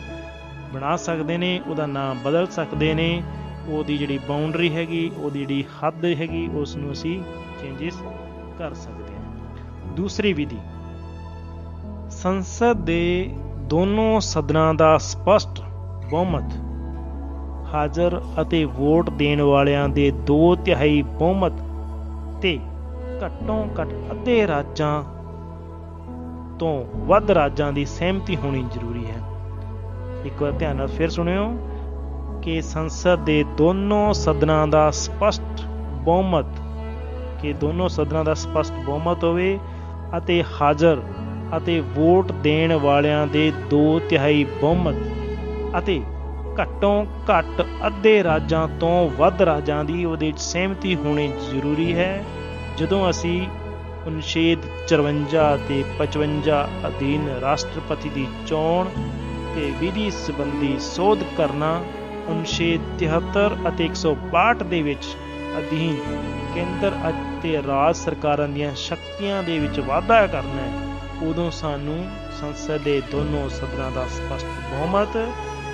ਬਣਾ ਸਕਦੇ ਨੇ, ਉਹਦਾ ਨਾਮ ਬਦਲ ਸਕਦੇ ਨੇ, ਉਹਦੀ ਜਿਹੜੀ ਬਾਉਂਡਰੀ ਹੈਗੀ, ਉਹਦੀ ਜਿਹੜੀ ਹੱਦ ਹੈਗੀ, ਉਸ ਨੂੰ ਅਸੀਂ ਚੇਂਜਿਸ ਕਰ ਸਕਦੇ ਹਾਂ। ਦੂਸਰੀ ਵਿਧੀ, ਸੰਸਦ ਦੇ ਦੋਨੋਂ ਸਦਨਾਂ ਦਾ ਸਪਸ਼ਟ ਬਹੁਮਤ, ਹਾਜ਼ਰ ਅਤੇ ਵੋਟ ਦੇਣ ਵਾਲਿਆਂ ਦੇ 2/3 ਬਹੁਮਤ ਤੇ ਘੱਟੋ ਘੱਟ ਅੱਧੇ ਰਾਜਾਂ ਤੋਂ ਵੱਧ ਰਾਜਾਂ ਦੀ ਸਹਿਮਤੀ ਹੋਣੀ ਜ਼ਰੂਰੀ ਹੈ। ਇੱਕ ਵਾਰ ਧਿਆਨ ਨਾਲ ਫਿਰ ਸੁਣਿਓ ਕਿ ਸੰਸਦ ਦੇ ਦੋਨੋਂ ਸਦਨਾਂ ਦਾ ਸਪਸ਼ਟ ਬਹੁਮਤ, ਕਿ ਦੋਨੋਂ ਸਦਨਾਂ ਦਾ ਸਪਸ਼ਟ ਬਹੁਮਤ ਹੋਵੇ ਅਤੇ ਹਾਜ਼ਰ ਅਤੇ ਵੋਟ ਦੇਣ ਵਾਲਿਆਂ ਦੇ 2/3 ਬਹੁਮਤ ਅਤੇ ਘੱਟੋ ਘੱਟ ਅੱਧੇ ਰਾਜਾਂ ਤੋਂ ਵੱਧ ਰਾਜਾਂ ਦੀ ਉਹਦੇ ਵਿੱਚ ਸਹਿਮਤੀ ਹੋਣੀ ਜ਼ਰੂਰੀ ਹੈ। ਜਦੋਂ ਅਸੀਂ ਅਨੁਛੇਦ 54 ਅਤੇ 55 ਅਧੀਨ ਰਾਸ਼ਟਰਪਤੀ ਦੀ ਚੋਣ ਤੇ ਵਿਧੀ ਸੰਬੰਧੀ ਸੋਧ ਕਰਨਾ, ਅਨੁਛੇਦ 73 ਅਤੇ 162 ਦੇ ਵਿੱਚ ਅਧੀਨ ਕੇਂਦਰ ਅਤੇ ਰਾਜ ਸਰਕਾਰਾਂ ਦੀਆਂ ਸ਼ਕਤੀਆਂ ਦੇ ਵਿੱਚ ਵਾਧਾ ਕਰਨਾ ਹੈ, ਉਦੋਂ ਸਾਨੂੰ ਸੰਸਦ ਦੇ ਦੋਨੋਂ ਸਦਨਾਂ ਦਾ ਸਪਸ਼ਟ ਬਹੁਮਤ,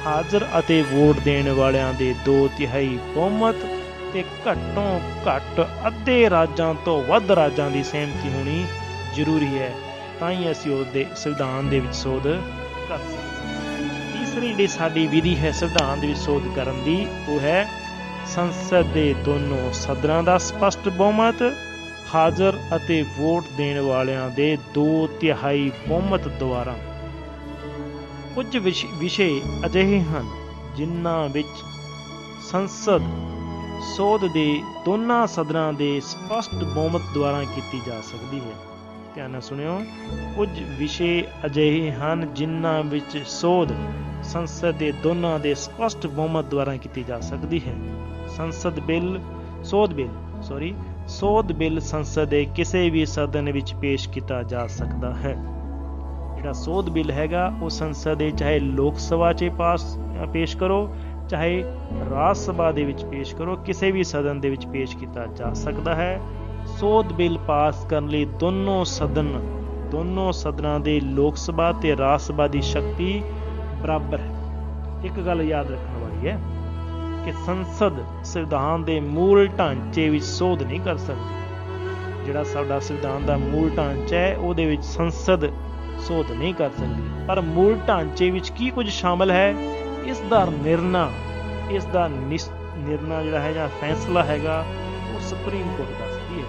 ਹਾਜ਼ਰ ਅਤੇ ਵੋਟ ਦੇਣ ਵਾਲਿਆਂ ਦੇ 2/3 ਬਹੁਮਤ ਤੇ ਘੱਟੋ ਘੱਟ ਅੱਧੇ ਰਾਜਾਂ ਤੋਂ ਵੱਧ ਰਾਜਾਂ ਦੀ ਸਹਿਮਤੀ ਹੋਣੀ ਜ਼ਰੂਰੀ ਹੈ, ਤਾਂ ਹੀ ਅਸੀਂ ਉਹਦੇ ਸੰਵਿਧਾਨ ਦੇ ਵਿੱਚ ਸੋਧ ਕਰ ਸਕਦੇ ਹਾਂ। ਤੀਸਰੀ ਜਿਹੜੀ ਸਾਡੀ ਵਿਧੀ ਹੈ ਸੰਵਿਧਾਨ ਦੇ ਵਿੱਚ ਸੋਧ ਕਰਨ ਦੀ, ਉਹ ਹੈ ਸੰਸਦ ਦੇ ਦੋਨੋਂ ਸਦਨਾਂ ਦਾ ਸਪਸ਼ਟ ਬਹੁਮਤ, ਹਾਜ਼ਰ ਅਤੇ ਵੋਟ ਦੇਣ ਵਾਲਿਆਂ ਦੇ 2/3 ਬਹੁਮਤ ਦੁਆਰਾ। ਕੁਝ ਵਿਸ਼ੇ ਅਜਿਹੇ ਹਨ ਜਿਨ੍ਹਾਂ ਵਿੱਚ ਸੰਸਦ ਸੋਧ ਦੇ ਦੋਨਾਂ ਸਦਨਾਂ ਦੇ ਸਪਸ਼ਟ ਬਹੁਮਤ ਦੁਆਰਾ ਕੀਤੀ ਜਾ ਸਕਦੀ ਹੈ। ਧਿਆਨ ਨਾਲ ਸੁਣਿਓ, ਕੁਝ ਵਿਸ਼ੇ ਅਜਿਹੇ ਹਨ ਜਿਨ੍ਹਾਂ ਵਿੱਚ ਸੋਧ ਸੰਸਦ ਦੇ ਦੋਨਾਂ ਦੇ ਸਪਸ਼ਟ ਬਹੁਮਤ ਦੁਆਰਾ ਕੀਤੀ ਜਾ ਸਕਦੀ ਹੈ। ਸੋਧ ਬਿੱਲ ਸੰਸਦ ਦੇ ਕਿਸੇ ਵੀ ਸਦਨ ਵਿੱਚ ਪੇਸ਼ ਕੀਤਾ ਜਾ ਸਕਦਾ ਹੈ। ਜਿਹੜਾ ਸੋਧ ਬਿੱਲ ਹੈਗਾ ਉਹ ਸੰਸਦ ਦੇ ਚਾਹੇ ਲੋਕ ਸਭਾ 'ਚ ਪੇਸ਼ ਕਰੋ, ਚਾਹੇ ਰਾਜ ਸਭਾ ਦੇ ਵਿੱਚ ਪੇਸ਼ ਕਰੋ, ਕਿਸੇ ਵੀ ਸਦਨ ਦੇ ਵਿੱਚ ਪੇਸ਼ ਕੀਤਾ ਜਾ ਸਕਦਾ ਹੈ। ਸੋਧ ਬਿੱਲ ਪਾਸ ਕਰਨ ਲਈ ਦੋਨੋਂ ਸਦਨਾਂ ਦੇ ਲੋਕ ਸਭਾ ਤੇ ਰਾਜ ਸਭਾ ਦੀ ਸ਼ਕਤੀ ਬਰਾਬਰ ਹੈ। ਇੱਕ ਗੱਲ ਯਾਦ ਰੱਖਣ ਵਾਲੀ ਹੈ ਕਿ ਸੰਸਦ ਸੰਵਿਧਾਨ ਦੇ ਮੂਲ ਢਾਂਚੇ ਵਿੱਚ ਸੋਧ ਨਹੀਂ ਕਰ ਸਕਦੀ। ਜਿਹੜਾ ਸਾਡਾ ਸੰਵਿਧਾਨ ਦਾ ਮੂਲ ਢਾਂਚਾ ਹੈ, ਉਹਦੇ ਵਿੱਚ ਸੰਸਦ ਸੋਧ ਨਹੀਂ ਕਰ ਸਕਦੀ, ਪਰ ਮੂਲ ਢਾਂਚੇ ਵਿੱਚ ਕੀ ਕੁਝ ਸ਼ਾਮਲ ਹੈ, ਇਸ ਦਾ ਨਿਰਣਾ ਜਿਹੜਾ ਹੈ ਜਾਂ ਫੈਸਲਾ ਹੈਗਾ, ਉਹ ਸੁਪਰੀਮ ਕੋਰਟ ਦੱਸਦੀ ਹੈ।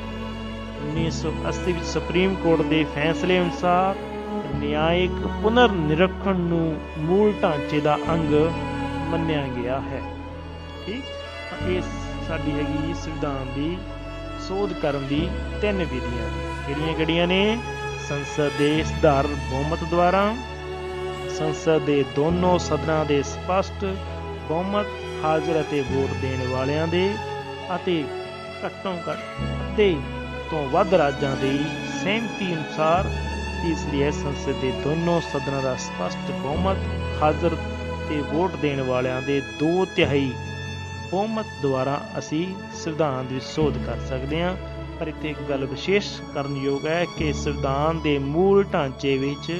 1980 ਵਿੱਚ ਸੁਪਰੀਮ ਕੋਰਟ ਦੇ ਫੈਸਲੇ ਅਨੁਸਾਰ ਨਿਆਇਕ ਪੁਨਰ ਨਿਰੀਖਣ ਨੂੰ ਮੂਲ ਢਾਂਚੇ ਦਾ ਅੰਗ ਮੰਨਿਆ ਗਿਆ ਹੈ। ਠੀਕ, ਇਹ ਸਾਡੀ ਹੈਗੀ ਸੰਵਿਧਾਨ ਦੀ ਸੋਧ ਕਰਨ ਦੀ 3 ਵਿਧੀਆਂ। ਕਿਹੜੀਆਂ ਨੇ? ਸੰਸਦ ਦੇ ਸਧਾਰਨ ਬਹੁਮਤ ਦੁਆਰਾ, ਸੰਸਦ ਦੇ ਦੋਨੋਂ ਸਦਨਾਂ ਦੇ ਸਪਸ਼ਟ ਬਹੁਮਤ, ਹਾਜ਼ਰ ਅਤੇ ਵੋਟ ਦੇਣ ਵਾਲਿਆਂ ਦੇ ਅਤੇ ਘੱਟੋ ਘੱਟ ਅੱਧੇ ਤੋਂ ਵੱਧ ਰਾਜਾਂ ਦੀ ਸਹਿਮਤੀ ਅਨੁਸਾਰ। ਤੀਸਰੀ ਹੈ ਸੰਸਦ ਦੇ ਦੋਨੋਂ ਸਦਨਾਂ ਦਾ ਸਪਸ਼ਟ ਬਹੁਮਤ, ਹਾਜ਼ਰ ਤੇ ਵੋਟ ਦੇਣ ਵਾਲਿਆਂ ਦੇ 2/3 ਬਹੁਮਤ ਦੁਆਰਾ ਅਸੀਂ ਸੰਵਿਧਾਨ ਦੀ ਸੋਧ ਕਰ ਸਕਦੇ ਹਾਂ। ਪਰ ਇੱਥੇ ਇੱਕ ਗੱਲ ਵਿਸ਼ੇਸ਼ ਕਰਨਯੋਗ ਹੈ ਕਿ ਸੰਵਿਧਾਨ ਦੇ ਮੂਲ ਢਾਂਚੇ ਵਿੱਚ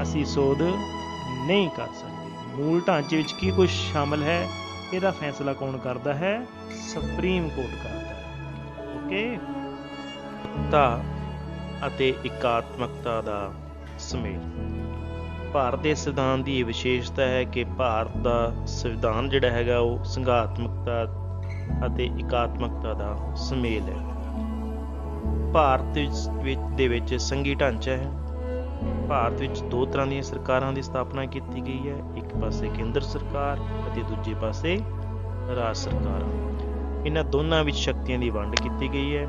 ਅਸੀਂ ਸੋਧ ਨਹੀਂ ਕਰ ਸਕਦੇ। ਮੂਲ ਢਾਂਚੇ ਵਿੱਚ ਕੀ ਕੁਝ ਸ਼ਾਮਲ ਹੈ, ਇਹਦਾ ਫੈਸਲਾ ਕੌਣ ਕਰਦਾ ਹੈ? ਸੁਪਰੀਮ ਕੋਰਟ ਕਰਦਾ ਹੈ। ਓਕੇ, ਅਤੇ ਇਕਾਤਮਕਤਾ ਦਾ ਸੁਮੇਲ। ਭਾਰਤ ਦੇ ਸੰਵਿਧਾਨ ਦੀ ਇਹ ਵਿਸ਼ੇਸ਼ਤਾ ਹੈ ਕਿ ਭਾਰਤ ਦਾ ਸੰਵਿਧਾਨ ਜਿਹੜਾ ਹੈਗਾ ਉਹ ਸੰਘਾਤਮਕਤਾ ਅਤੇ ਇਕਾਤਮਕਤਾ ਦਾ ਸੁਮੇਲ ਹੈ। ਭਾਰਤ ਦੇ ਵਿੱਚ ਸੰਘੀ ਢਾਂਚਾ ਹੈ। ਭਾਰਤ ਵਿੱਚ 2 ਤਰ੍ਹਾਂ ਦੀਆਂ ਸਰਕਾਰਾਂ ਦੀ ਸਥਾਪਨਾ ਕੀਤੀ ਗਈ ਹੈ, ਇੱਕ ਪਾਸੇ ਕੇਂਦਰ ਸਰਕਾਰ ਅਤੇ ਦੂਜੇ ਪਾਸੇ ਰਾਜ ਸਰਕਾਰ। ਇਹਨਾਂ ਦੋਨਾਂ ਵਿੱਚ ਸ਼ਕਤੀਆਂ ਦੀ ਵੰਡ ਕੀਤੀ ਗਈ ਹੈ,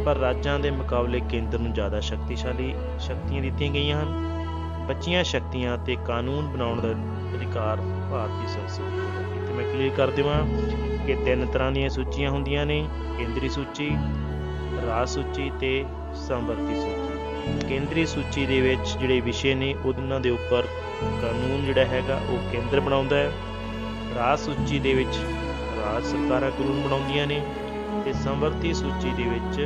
ਪਰ ਰਾਜਾਂ ਦੇ ਮੁਕਾਬਲੇ ਕੇਂਦਰ ਨੂੰ ਜ਼ਿਆਦਾ ਸ਼ਕਤੀਆਂ ਦਿੱਤੀਆਂ ਗਈਆਂ ਹਨ। ਬਚੀਆਂ ਸ਼ਕਤੀਆਂ ਤੇ ਕਾਨੂੰਨ ਬਣਾਉਣ ਦਾ ਅਧਿਕਾਰ ਭਾਰਤੀ ਸੰਸਦ ਕੋਲ ਹੈ। ਇੱਥੇ ਮੈਂ ਕਲੀਅਰ ਕਰ ਦੇਵਾਂ ਕਿ 3 ਤਰ੍ਹਾਂ ਦੀਆਂ ਸੂਚੀਆਂ ਹੁੰਦੀਆਂ ਨੇ, ਕੇਂਦਰੀ ਸੂਚੀ, ਰਾਜ ਸੂਚੀ ਤੇ ਸਮਵਰਤੀ ਸੂਚੀ। ਕੇਂਦਰੀ ਸੂਚੀ ਦੇ ਵਿੱਚ ਜਿਹੜੇ ਵਿਸ਼ੇ ਨੇ ਉਹਨਾਂ ਦੇ ਉੱਪਰ ਕਾਨੂੰਨ ਜਿਹੜਾ ਹੈਗਾ ਉਹ ਕੇਂਦਰ ਬਣਾਉਂਦਾ ਹੈ। ਰਾਜ ਸੂਚੀ ਦੇ ਵਿੱਚ ਰਾਜ ਸਰਕਾਰਾਂ ਕਾਨੂੰਨ ਬਣਾਉਂਦੀਆਂ ਨੇ ਤੇ ਸੰਵਰਤੀ ਸੂਚੀ ਦੇ ਵਿੱਚ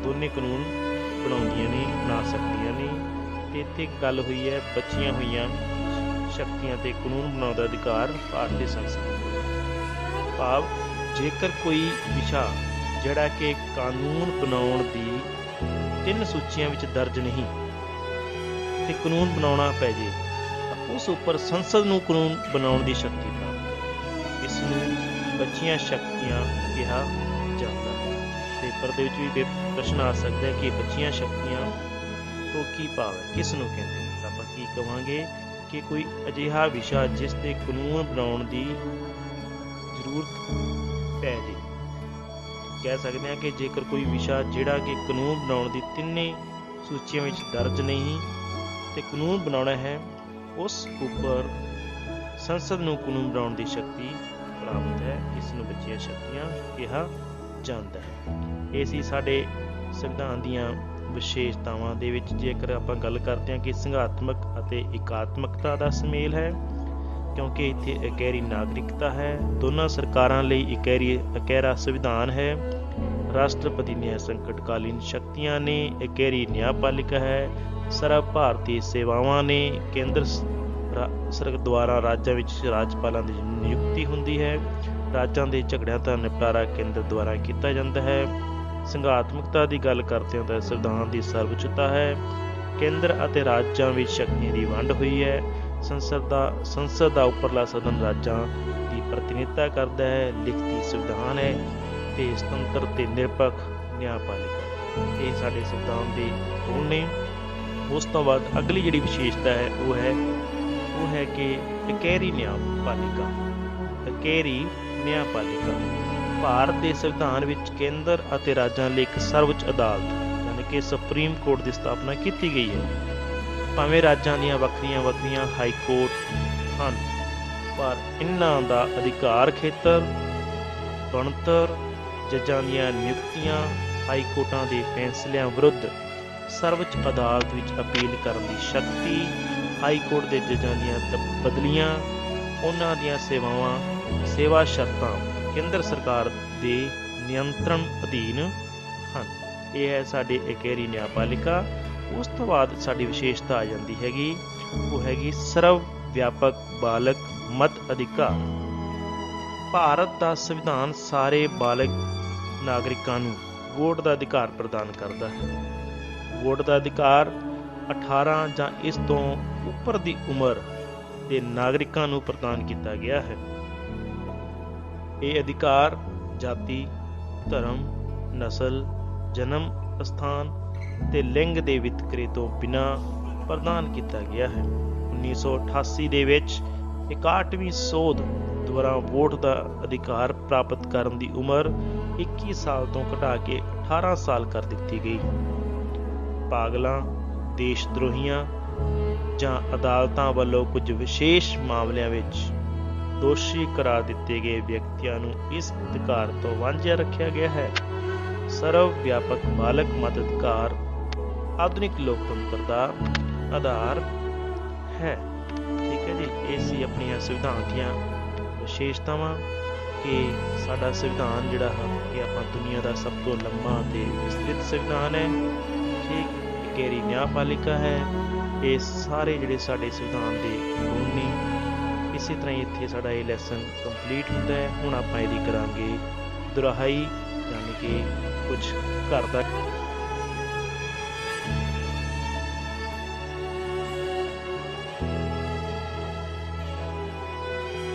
ਦੋਨੇ ਕਾਨੂੰਨ ਬਣਾ ਸਕਦੀਆਂ ਨੇ। ਤੇ ਇੱਥੇ ਗੱਲ ਹੋਈ ਹੈ ਬਚੀਆਂ ਹੋਈਆਂ ਸ਼ਕਤੀਆਂ ਤੇ ਕਾਨੂੰਨ ਬਣਾਉਣ ਦਾ ਅਧਿਕਾਰ ਭਾਰਤੀ ਸੰਸਦ ਨੂੰ। ਭਾਵ ਜੇਕਰ ਕੋਈ ਵਿਸ਼ਾ ਜਿਹੜਾ ਕਿ ਕਾਨੂੰਨ ਬਣਾਉਣ ਦੀ 3 ਸੂਚੀਆਂ ਵਿੱਚ ਦਰਜ ਨਹੀਂ ਤੇ ਕਾਨੂੰਨ ਬਣਾਉਣਾ ਪੈ ਜੇ ਤਾਂ ਉਸ ਉੱਪਰ ਸੰਸਦ ਨੂੰ ਕਾਨੂੰਨ ਬਣਾਉਣ ਦੀ ਸ਼ਕਤੀ ਪ੍ਰਾਪਤ। ਇਸ ਨੂੰ ਬਚੀਆਂ ਸ਼ਕਤੀਆਂ ਕਿਹਾ ਜਾਂਦਾ ਹੈ। ਪੇਪਰ ਦੇ ਵਿੱਚ ਵੀ ਪ੍ਰਸ਼ਨ ਆ ਸਕਦਾ ਹੈ ਕਿ ਬਚੀਆਂ ਸ਼ਕਤੀਆਂ ਤੋਂ ਕੀ ਭਾਵ ਹੈ, ਕਿਸ ਨੂੰ ਕਹਿੰਦੇ ਨੇ। ਤਾਂ ਆਪਾਂ ਕੀ ਕਹਾਂਗੇ ਕਿ ਕੋਈ ਅਜਿਹਾ ਵਿਸ਼ਾ ਜਿਸ ਤੇ ਕਾਨੂੰਨ ਬਣਾਉਣ ਦੀ ਜ਼ਰੂਰਤ ਪੈ ਜੇ। ਕਹਿ ਸਕਦੇ ਹਾਂ ਕਿ ਜੇਕਰ ਕੋਈ ਵਿਸ਼ਾ ਜਿਹੜਾ ਕਿ ਕਾਨੂੰਨ ਬਣਾਉਣ ਦੀ 3 ਸੂਚੀਆਂ ਵਿੱਚ ਦਰਜ ਨਹੀਂ ਤੇ ਕਾਨੂੰਨ ਬਣਾਉਣਾ ਹੈ, ਉਸ ਉੱਪਰ ਸੰਸਦ ਨੂੰ ਕਾਨੂੰਨ ਬਣਾਉਣ ਦੀ ਸ਼ਕਤੀ ਪ੍ਰਾਪਤ ਹੈ। ਇਸ ਨੂੰ ਬਚੀਆਂ ਸ਼ਕਤੀਆਂ ਕਿਹਾ ਜਾਂਦਾ ਹੈ। ਇਹ ਸੀ ਸਾਡੇ ਸੰਵਿਧਾਨ ਦੀਆਂ ਵਿਸ਼ੇਸ਼ਤਾਵਾਂ ਦੇ ਵਿੱਚ। ਜੇਕਰ ਆਪਾਂ ਗੱਲ ਕਰਦੇ ਹਾਂ ਕਿ ਸੰਘਾਤਮਕ ਅਤੇ ਇਕਾਤਮਕਤਾ ਦਾ ਸੁਮੇਲ ਹੈ, ਕਿਉਂਕਿ ਇੱਥੇ ਇਕਹਿਰੀ ਨਾਗਰਿਕਤਾ ਹੈ, ਦੋਨਾਂ ਸਰਕਾਰਾਂ ਲਈ ਇਕਹਿਰਾ ਸੰਵਿਧਾਨ ਹੈ, ਰਾਸ਼ਟਰਪਤੀ ਦੀਆਂ ਸੰਕਟਕਾਲੀਨ ਸ਼ਕਤੀਆਂ ਨੇ, ਇਕਹਿਰੀ ਨਿਆਂਪਾਲਿਕਾ ਹੈ, ਸਰਬ ਭਾਰਤੀ ਸੇਵਾਵਾਂ ਨੇ, ਕੇਂਦਰ ਸਰਕਾਰ ਦੁਆਰਾ ਰਾਜਾਂ ਵਿੱਚ ਰਾਜਪਾਲਾਂ ਦੀ ਨਿਯੁਕਤੀ ਹੁੰਦੀ ਹੈ, ਰਾਜਾਂ ਦੇ ਝਗੜਿਆਂ ਦਾ ਨਿਪਟਾਰਾ ਕੇਂਦਰ ਦੁਆਰਾ ਕੀਤਾ ਜਾਂਦਾ ਹੈ। ਸੰਘਾਤਮਕਤਾ ਦੀ ਗੱਲ ਕਰਦੇ ਹਾਂ ਤਾਂ ਸੰਵਿਧਾਨ ਦੀ ਸਰਵਉੱਚਤਾ ਹੈ, ਕੇਂਦਰ ਅਤੇ ਰਾਜਾਂ ਵਿੱਚ ਸ਼ਕਤੀਆਂ ਦੀ ਵੰਡ ਹੋਈ ਹੈ, ਸੰਸਦ ਦਾ ਉੱਪਰਲਾ ਸਦਨ ਰਾਜਾਂ ਦੀ ਪ੍ਰਤੀਨਿਧਤਾ ਕਰਦਾ ਹੈ, ਲਿਖਤੀ ਸੰਵਿਧਾਨ ਹੈ ਤੇ ਸੁਤੰਤਰ ਤੇ ਨਿਰਪੱਖ ਨਿਆਂਪਾਲਿਕਾ। ਇਹ ਸਾਡੇ ਸੰਵਿਧਾਨ ਦੇ ਗੁਣ ਨੇ। ਉਸ ਤੋਂ ਬਾਅਦ ਅਗਲੀ ਜਿਹੜੀ ਵਿਸ਼ੇਸ਼ਤਾ ਹੈ ਉਹ ਹੈ ਕਿ ਇਕਹਿਰੀ ਨਿਆਂਪਾਲਿਕਾ। ਇਕਹਿਰੀ ਨਿਆਂਪਾਲਿਕਾ ਭਾਰਤ ਦੇ ਸੰਵਿਧਾਨ ਵਿੱਚ ਕੇਂਦਰ ਅਤੇ ਰਾਜਾਂ ਲਈ ਇੱਕ ਸਰਵਉੱਚ ਅਦਾਲਤ ਯਾਨੀ ਕਿ ਸੁਪਰੀਮ ਕੋਰਟ ਦੀ ਸਥਾਪਨਾ ਕੀਤੀ ਗਈ ਹੈ। ਭਾਵੇਂ ਰਾਜਾਂ ਦੀਆਂ ਵੱਖਰੀਆਂ ਹਾਈ ਕੋਰਟ ਹਨ, ਪਰ ਇਹਨਾਂ ਦਾ ਅਧਿਕਾਰ ਖੇਤਰ, ਬਣਤਰ, ਜੱਜਾਂ ਦੀਆਂ ਨਿਯੁਕਤੀਆਂ, ਹਾਈ ਕੋਰਟਾਂ ਦੇ ਫੈਸਲਿਆਂ ਵਿਰੁੱਧ ਸਰਵਉੱਚ ਅਦਾਲਤ ਵਿੱਚ ਅਪੀਲ ਕਰਨ ਦੀ ਸ਼ਕਤੀ, ਹਾਈ ਕੋਰਟ ਦੇ ਜੱਜਾਂ ਦੀਆਂ ਬਦਲੀਆਂ, ਉਹਨਾਂ ਦੀਆਂ ਸੇਵਾ ਸ਼ਰਤਾਂ ਕੇਂਦਰ ਸਰਕਾਰ ਦੇ ਨਿਯੰਤਰਣ ਅਧੀਨ ਹਨ। ਇਹ ਹੈ ਸਾਡੇ ਇਕਹਿਰੀ ਨਿਆਂਪਾਲਿਕਾ। ਉਸ ਤੋਂ ਬਾਅਦ ਸਾਡੀ ਵਿਸ਼ੇਸ਼ਤਾ ਆ ਜਾਂਦੀ ਹੈਗੀ, ਉਹ ਹੈਗੀ ਸਰਵ ਵਿਆਪਕ ਬਾਲਗ ਮਤ ਅਧਿਕਾਰ। ਭਾਰਤ ਦਾ ਸੰਵਿਧਾਨ ਸਾਰੇ ਬਾਲਗ ਨਾਗਰਿਕਾਂ ਨੂੰ ਵੋਟ ਦਾ ਅਧਿਕਾਰ ਪ੍ਰਦਾਨ ਕਰਦਾ ਹੈ। ਵੋਟ ਦਾ ਅਧਿਕਾਰ 18 ਜਾਂ ਇਸ ਤੋਂ ਉੱਪਰ ਦੀ ਉਮਰ ਦੇ ਨਾਗਰਿਕਾਂ ਨੂੰ ਪ੍ਰਦਾਨ ਕੀਤਾ ਗਿਆ ਹੈ। ਇਹ ਅਧਿਕਾਰ ਜਾਤੀ, ਧਰਮ, ਨਸਲ, ਜਨਮ ਸਥਾਨ ਤੇ ਲਿੰਗ ਦੇ ਵਿਤਕਰੇ ਤੋਂ ਬਿਨਾਂ ਪ੍ਰਦਾਨ ਕੀਤਾ ਗਿਆ ਹੈ। 1988 ਦੇ ਵਿੱਚ 61ਵੀਂ ਸੋਧ ਦੁਆਰਾ ਵੋਟ ਦਾ ਅਧਿਕਾਰ ਪ੍ਰਾਪਤ ਕਰਨ ਦੀ ਉਮਰ 21 ਸਾਲ ਤੋਂ ਘਟਾ ਕੇ 18 ਸਾਲ ਕਰ ਦਿੱਤੀ ਗਈ। ਪਾਗਲਾਂ, ਦੇਸ਼ ਦਰੋਹੀਆਂ ਜਾਂ ਅਦਾਲਤਾਂ ਵੱਲੋਂ ਕੁਝ ਵਿਸ਼ੇਸ਼ ਮਾਮਲਿਆਂ ਵਿੱਚ ਦੋਸ਼ੀ ਕਰਾਰ ਦਿੱਤੇ ਗਏ ਵਿਅਕਤੀਆਂ ਨੂੰ ਇਸ ਅਧਿਕਾਰ ਤੋਂ ਵਾਂਝਿਆ ਰੱਖਿਆ ਗਿਆ ਹੈ। ਸਰਵ ਵਿਆਪਕ ਬਾਲਗ ਮਤ ਅਧਿਕਾਰ ਆਧੁਨਿਕ ਲੋਕਤੰਤਰ ਦਾ ਆਧਾਰ ਹੈ। ਠੀਕ ਹੈ ਜੀ, ਇਹ ਸੀ ਆਪਣੀਆਂ ਸੰਵਿਧਾਨ ਦੀਆਂ ਵਿਸ਼ੇਸ਼ਤਾਵਾਂ ਕਿ ਸਾਡਾ ਸੰਵਿਧਾਨ ਜਿਹੜਾ ਹੈ ਕਿ ਆਪਾਂ ਦੁਨੀਆ ਦਾ ਸਭ ਤੋਂ ਲੰਮਾ ਤੇ ਵਿਸਤ੍ਰਿਤ ਸੰਵਿਧਾਨ ਹੈ। ਠੀਕ, ਇਕਹਿਰੀ ਨਿਆਂਪਾਲਿਕਾ ਹੈ। ਇਹ ਸਾਰੇ ਜਿਹੜੇ ਸਾਡੇ ਸੰਵਿਧਾਨ ਦੇ ਗੁਣ ਨੇ। ਇਸੇ ਤਰ੍ਹਾਂ ਹੀ ਇੱਥੇ ਸਾਡਾ ਇਹ ਲੈਸਨ ਕੰਪਲੀਟ ਹੁੰਦਾ ਹੈ। ਹੁਣ ਆਪਾਂ ਇਹਦੀ ਕਰਾਂਗੇ ਦੁਹਰਾਈ, ਯਾਨੀ ਕਿ ਕੁਝ ਘਰ ਦਾ